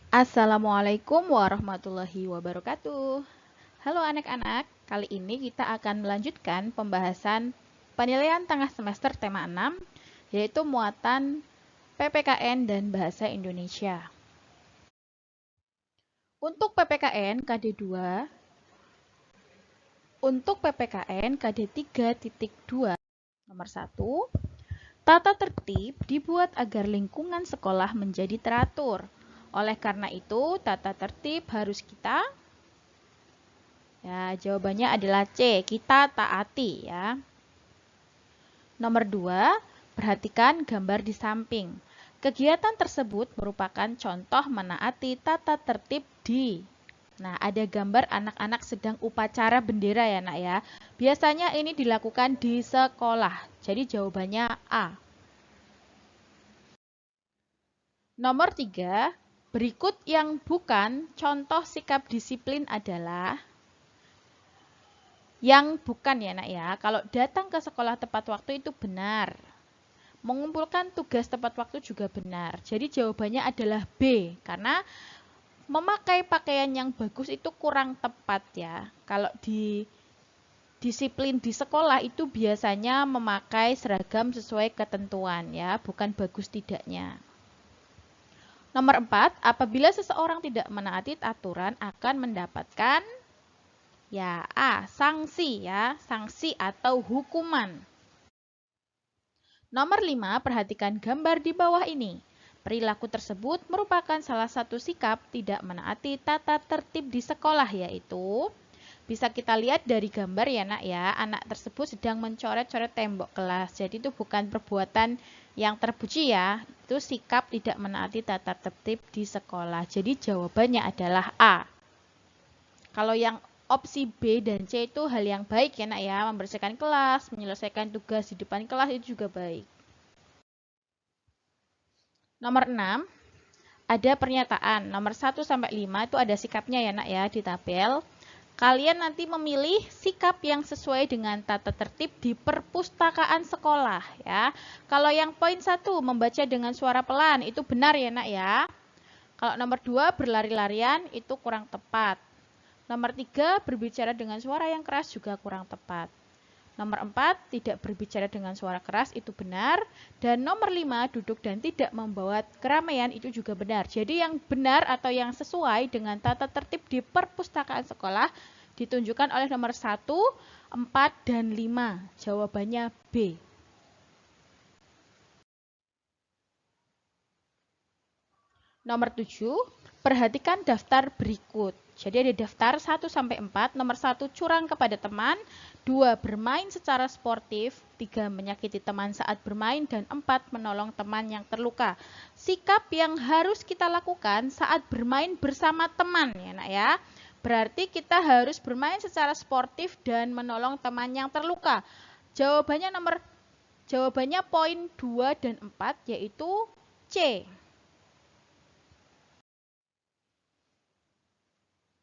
Assalamualaikum warahmatullahi wabarakatuh. Halo anak-anak, kali ini kita akan melanjutkan pembahasan penilaian tengah semester tema 6, yaitu muatan PPKN dan Bahasa Indonesia. Untuk PPKN KD2, untuk PPKN KD 3.2, nomor 1, tata tertib dibuat agar lingkungan sekolah menjadi teratur. Oleh karena itu, tata tertib harus kita. Ya, jawabannya adalah C, kita taati ya. Nomor 2, perhatikan gambar di samping. Kegiatan tersebut merupakan contoh menaati tata tertib di. Nah, ada gambar anak-anak sedang upacara bendera ya, Nak ya. Biasanya ini dilakukan di sekolah. Jadi jawabannya A. Nomor 3, berikut yang bukan contoh sikap disiplin adalah yang bukan ya nak ya. Kalau datang ke sekolah tepat waktu itu benar. Mengumpulkan tugas tepat waktu juga benar. Jadi jawabannya adalah B. Karena memakai pakaian yang bagus itu kurang tepat ya. Kalau di disiplin di sekolah itu biasanya memakai seragam sesuai ketentuan ya. Bukan bagus tidaknya. Nomor 4, apabila seseorang tidak menaati aturan akan mendapatkan ya A, sanksi ya, sanksi atau hukuman. Nomor 5, perhatikan gambar di bawah ini. Perilaku tersebut merupakan salah satu sikap tidak menaati tata tertib di sekolah yaitu bisa kita lihat dari gambar ya nak ya, anak tersebut sedang mencoret-coret tembok kelas. Jadi itu bukan perbuatan yang terpuji ya, itu sikap tidak menaati tata tertib di sekolah. Jadi jawabannya adalah A. Kalau yang opsi B dan C itu hal yang baik ya nak ya, membersihkan kelas, menyelesaikan tugas di depan kelas itu juga baik. Nomor 6, ada pernyataan. Nomor 1 sampai 5 itu ada sikapnya ya nak ya di tabel. Kalian nanti memilih sikap yang sesuai dengan tata tertib di perpustakaan sekolah ya. Kalau yang poin 1 membaca dengan suara pelan itu benar ya nak ya. Kalau nomor 2 berlari-larian itu kurang tepat. Nomor 3 berbicara dengan suara yang keras juga kurang tepat. Nomor 4, tidak berbicara dengan suara keras itu benar. Dan nomor 5, duduk dan tidak membawa keramaian itu juga benar. Jadi yang benar atau yang sesuai dengan tata tertib di perpustakaan sekolah ditunjukkan oleh nomor 1, 4, dan 5. Jawabannya B. Nomor 7, perhatikan daftar berikut. Jadi ada daftar 1 sampai 4, nomor 1 curang kepada teman, 2 bermain secara sportif, 3 menyakiti teman saat bermain, dan 4 menolong teman yang terluka. Sikap yang harus kita lakukan saat bermain bersama teman ya nak ya. Berarti kita harus bermain secara sportif dan menolong teman yang terluka. Jawabannya poin 2 dan 4 yaitu C.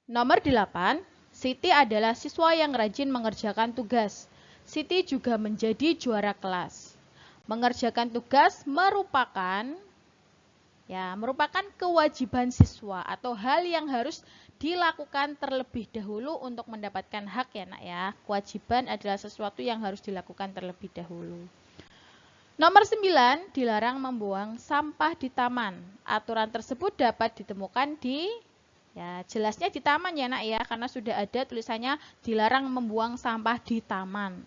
Nomor 8, Siti adalah siswa yang rajin mengerjakan tugas. Siti juga menjadi juara kelas. Mengerjakan tugas merupakan kewajiban siswa atau hal yang harus dilakukan terlebih dahulu untuk mendapatkan hak ya nak ya. Kewajiban adalah sesuatu yang harus dilakukan terlebih dahulu. Nomor 9, dilarang membuang sampah di taman. Aturan tersebut dapat ditemukan di ya, jelasnya di taman ya nak ya, karena sudah ada tulisannya dilarang membuang sampah di taman.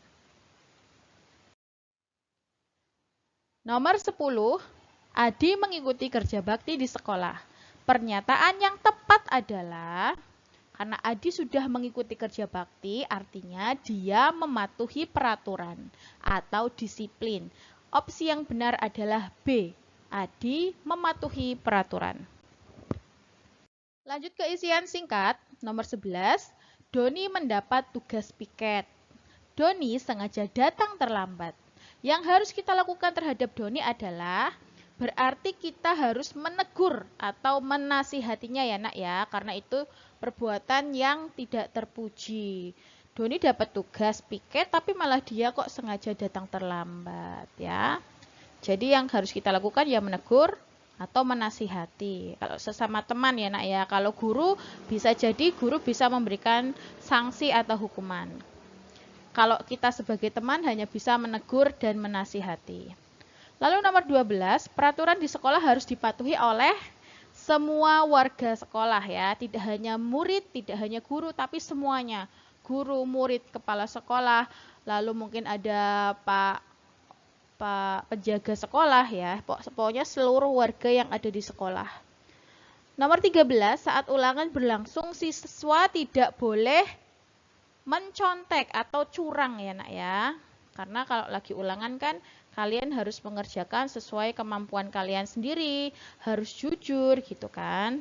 Nomor 10, Adi mengikuti kerja bakti di sekolah. Pernyataan yang tepat adalah karena Adi sudah mengikuti kerja bakti, artinya dia mematuhi peraturan atau disiplin. Opsi yang benar adalah B. Adi mematuhi peraturan. Lanjut ke isian singkat, nomor 11, Doni mendapat tugas piket. Doni sengaja datang terlambat. Yang harus kita lakukan terhadap Doni adalah berarti kita harus menegur atau menasihatinya ya nak ya, karena itu perbuatan yang tidak terpuji. Doni dapat tugas piket tapi malah dia kok sengaja datang terlambat ya. Jadi yang harus kita lakukan ya menegur atau menasihati. Kalau sesama teman ya nak ya. Kalau guru bisa jadi guru bisa memberikan sanksi atau hukuman. Kalau kita sebagai teman hanya bisa menegur dan menasihati. Lalu nomor 12, peraturan di sekolah harus dipatuhi oleh semua warga sekolah ya. Tidak hanya murid, tidak hanya guru, tapi semuanya. Guru, murid, kepala sekolah, lalu mungkin ada Pak penjaga sekolah ya. Pokoknya seluruh warga yang ada di sekolah. Nomor 13, saat ulangan berlangsung siswa tidak boleh mencontek atau curang ya nak ya. Karena kalau lagi ulangan kan kalian harus mengerjakan sesuai kemampuan kalian sendiri, harus jujur gitu kan.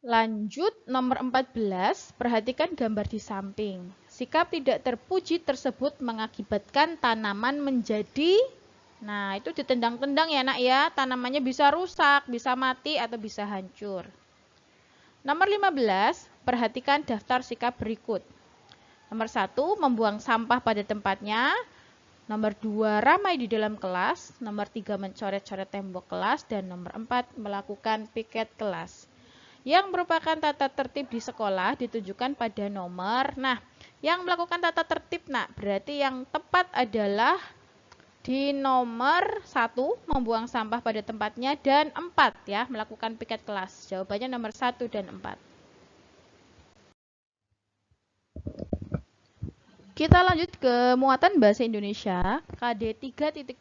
Lanjut nomor 14, perhatikan gambar di samping. Sikap tidak terpuji tersebut mengakibatkan tanaman menjadi, nah itu ditendang-tendang ya nak ya, tanamannya bisa rusak, bisa mati atau bisa hancur. Nomor 15, perhatikan daftar sikap berikut. Nomor 1, membuang sampah pada tempatnya. Nomor 2, ramai di dalam kelas. Nomor 3, mencoret-coret tembok kelas. Dan nomor 4, melakukan piket kelas. Yang merupakan tata tertib di sekolah ditujukan pada nomor. Nah, yang melakukan tata tertib nak, berarti yang tepat adalah di nomor 1, membuang sampah pada tempatnya, dan 4 ya, melakukan piket kelas. Jawabannya nomor 1 dan 4. Kita lanjut ke muatan bahasa Indonesia, KD 3.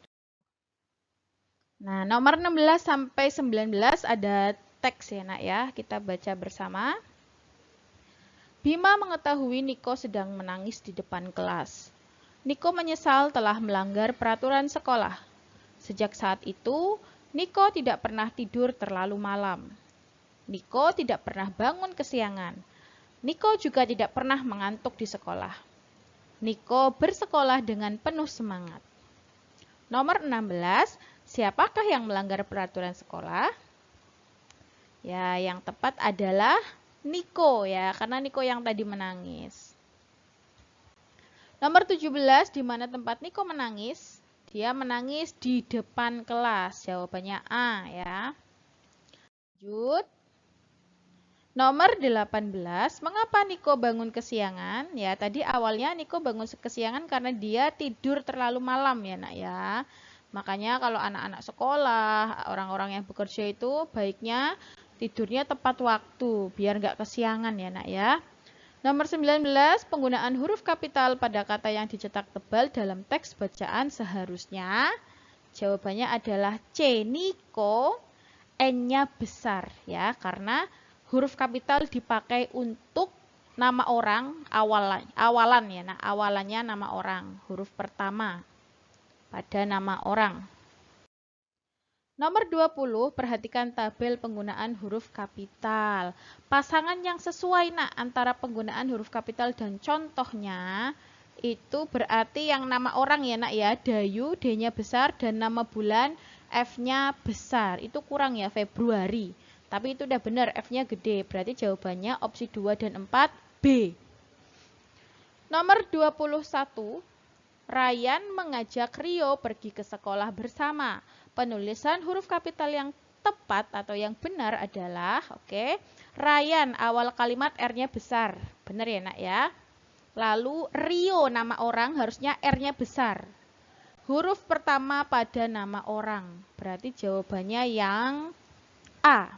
Nah, nomor 16 sampai 19 ada teks ya nak ya, kita baca bersama. Bima mengetahui Niko sedang menangis di depan kelas. Niko menyesal telah melanggar peraturan sekolah. Sejak saat itu, Niko tidak pernah tidur terlalu malam. Niko tidak pernah bangun kesiangan. Niko juga tidak pernah mengantuk di sekolah. Niko bersekolah dengan penuh semangat. Nomor 16, siapakah yang melanggar peraturan sekolah? Ya, yang tepat adalah Niko ya, karena Niko yang tadi menangis. Nomor 17, di mana tempat Niko menangis? Dia menangis di depan kelas. Jawabannya A ya. Lanjut. Nomor 18, mengapa Niko bangun kesiangan? Ya, tadi awalnya Niko bangun kesiangan karena dia tidur terlalu malam ya nak ya. Makanya kalau anak-anak sekolah, orang-orang yang bekerja itu baiknya tidurnya tepat waktu, biar nggak kesiangan ya nak ya. Nomor 19, penggunaan huruf kapital pada kata yang dicetak tebal dalam teks bacaan seharusnya. Jawabannya adalah C, Niko, N-nya besar ya, karena huruf kapital dipakai untuk nama orang awalan ya, nah awalannya nama orang, huruf pertama pada nama orang. Nomor 20, perhatikan tabel penggunaan huruf kapital. Pasangan yang sesuai nak antara penggunaan huruf kapital dan contohnya itu berarti yang nama orang ya nak ya, Dayu, D-nya besar, dan nama bulan F-nya besar. Itu kurang ya, Februari. Tapi itu udah benar, F-nya gede. Berarti jawabannya opsi 2 dan 4 B. Nomor 21, Ryan mengajak Rio pergi ke sekolah bersama. Penulisan huruf kapital yang tepat atau yang benar adalah, Ryan, awal kalimat R-nya besar. Benar ya nak ya? Lalu Rio, nama orang, harusnya R-nya besar. Huruf pertama pada nama orang. Berarti jawabannya yang A.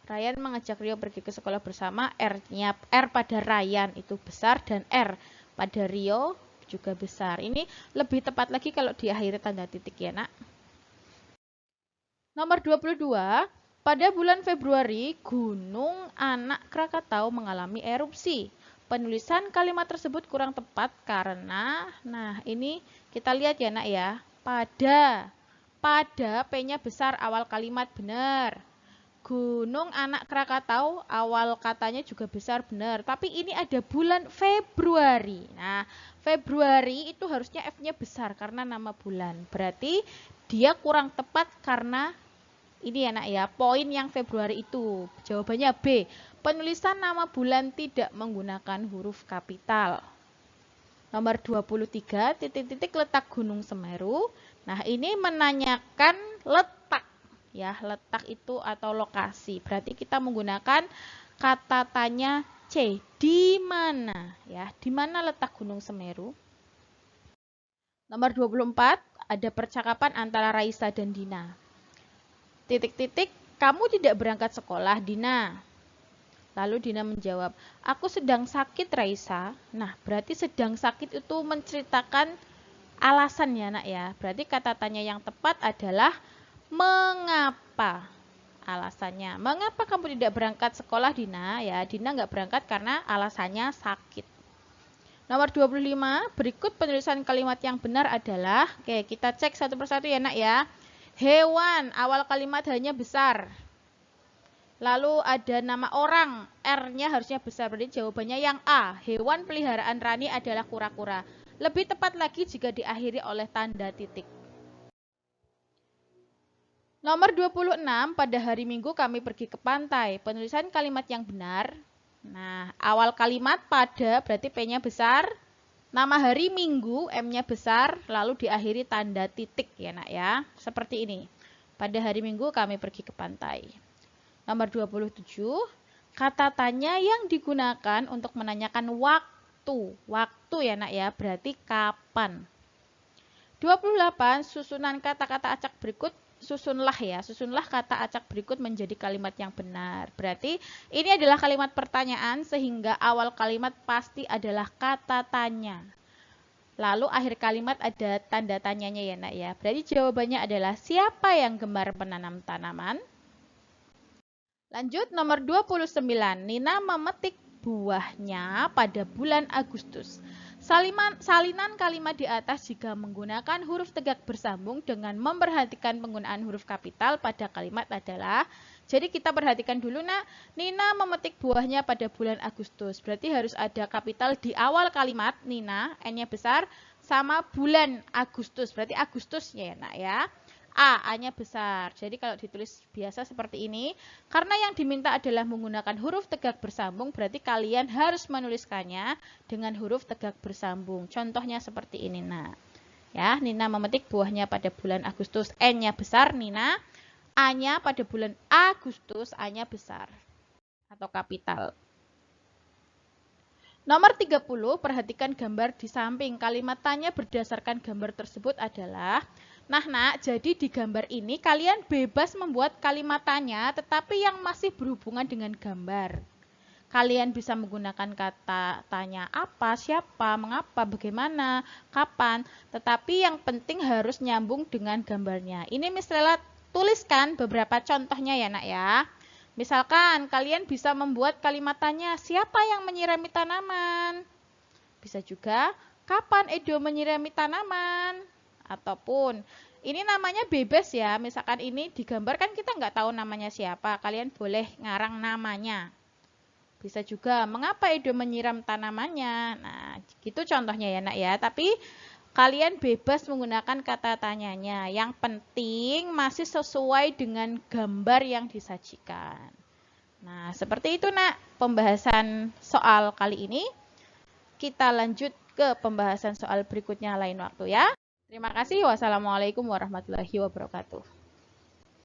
Ryan mengajak Rio pergi ke sekolah bersama, R pada Ryan itu besar dan R pada Rio juga besar. Ini lebih tepat lagi kalau diakhiri tanda titik ya nak. Nomor 22, pada bulan Februari Gunung Anak Krakatau mengalami erupsi. Penulisan kalimat tersebut kurang tepat karena, nah ini kita lihat ya nak ya, pada P-nya besar awal kalimat benar. Gunung Anak Krakatau awal katanya juga besar benar, tapi ini ada bulan Februari. Nah, Februari itu harusnya F-nya besar karena nama bulan. Berarti dia kurang tepat karena ini ya nak ya, poin yang Februari itu. Jawabannya B. Penulisan nama bulan tidak menggunakan huruf kapital. Nomor 23, titik-titik letak Gunung Semeru. Nah, ini menanyakan letak. Ya, letak itu atau lokasi. Berarti kita menggunakan kata tanya C. Di mana? Ya, di mana letak Gunung Semeru? Nomor 24, ada percakapan antara Raisa dan Dina. Titik-titik, kamu tidak berangkat sekolah, Dina. Lalu Dina menjawab, aku sedang sakit, Raisa. Nah, berarti sedang sakit itu menceritakan alasan ya, nak ya. Berarti kata tanya yang tepat adalah mengapa. Alasannya, mengapa kamu tidak berangkat sekolah, Dina? Ya, Dina nggak berangkat karena alasannya sakit. Nomor 25, berikut penulisan kalimat yang benar adalah, oke, kita cek satu persatu ya, nak ya. Hewan, awal kalimat hanya besar. Lalu ada nama orang, R-nya harusnya besar, berarti jawabannya yang A. Hewan peliharaan Rani adalah kura-kura. Lebih tepat lagi jika diakhiri oleh tanda titik. Nomor 26, pada hari Minggu kami pergi ke pantai. Penulisan kalimat yang benar. Nah, awal kalimat pada berarti P-nya besar. Nama hari Minggu, M-nya besar, lalu diakhiri tanda titik ya, nak ya. Seperti ini. Pada hari Minggu kami pergi ke pantai. Nomor 27, kata tanya yang digunakan untuk menanyakan waktu. Waktu ya, nak ya, berarti kapan. 28, susunan kata-kata acak berikut susunlah kata acak berikut menjadi kalimat yang benar. Berarti ini adalah kalimat pertanyaan sehingga awal kalimat pasti adalah kata tanya. Lalu akhir kalimat ada tanda tanyanya ya, nak ya. Berarti jawabannya adalah siapa yang gemar menanam tanaman? Lanjut nomor 29. Nina memetik buahnya pada bulan Agustus. Salinan kalimat di atas jika menggunakan huruf tegak bersambung dengan memperhatikan penggunaan huruf kapital pada kalimat adalah, jadi kita perhatikan dulu, nak, Nina memetik buahnya pada bulan Agustus. Berarti harus ada kapital di awal kalimat, Nina, N-nya besar, sama bulan Agustus. Berarti Agustusnya ya, nak ya. A-nya besar. Jadi kalau ditulis biasa seperti ini, karena yang diminta adalah menggunakan huruf tegak bersambung, berarti kalian harus menuliskannya dengan huruf tegak bersambung. Contohnya seperti ini, nak. Ya, Nina memetik buahnya pada bulan Agustus. N-nya besar, Nina. A-nya pada bulan Agustus, A-nya besar. Atau kapital. Nomor 30, perhatikan gambar di samping. Kalimat tanya berdasarkan gambar tersebut adalah, nah, nak, jadi di gambar ini kalian bebas membuat kalimat tanya, tetapi yang masih berhubungan dengan gambar. Kalian bisa menggunakan kata tanya apa, siapa, mengapa, bagaimana, kapan, tetapi yang penting harus nyambung dengan gambarnya. Ini Miss Lela tuliskan beberapa contohnya ya, nak ya. Misalkan kalian bisa membuat kalimat tanya, siapa yang menyirami tanaman? Bisa juga, kapan Edo menyirami tanaman? Ataupun ini namanya bebas ya, misalkan ini digambar kan kita nggak tahu namanya siapa, kalian boleh ngarang namanya. Bisa juga, mengapa Edo menyiram tanamannya? Nah, gitu contohnya ya, nak ya. Tapi kalian bebas menggunakan kata tanyanya. Yang penting masih sesuai dengan gambar yang disajikan. Nah, seperti itu, nak, pembahasan soal kali ini. Kita lanjut ke pembahasan soal berikutnya lain waktu ya. Terima kasih. Wassalamualaikum warahmatullahi wabarakatuh.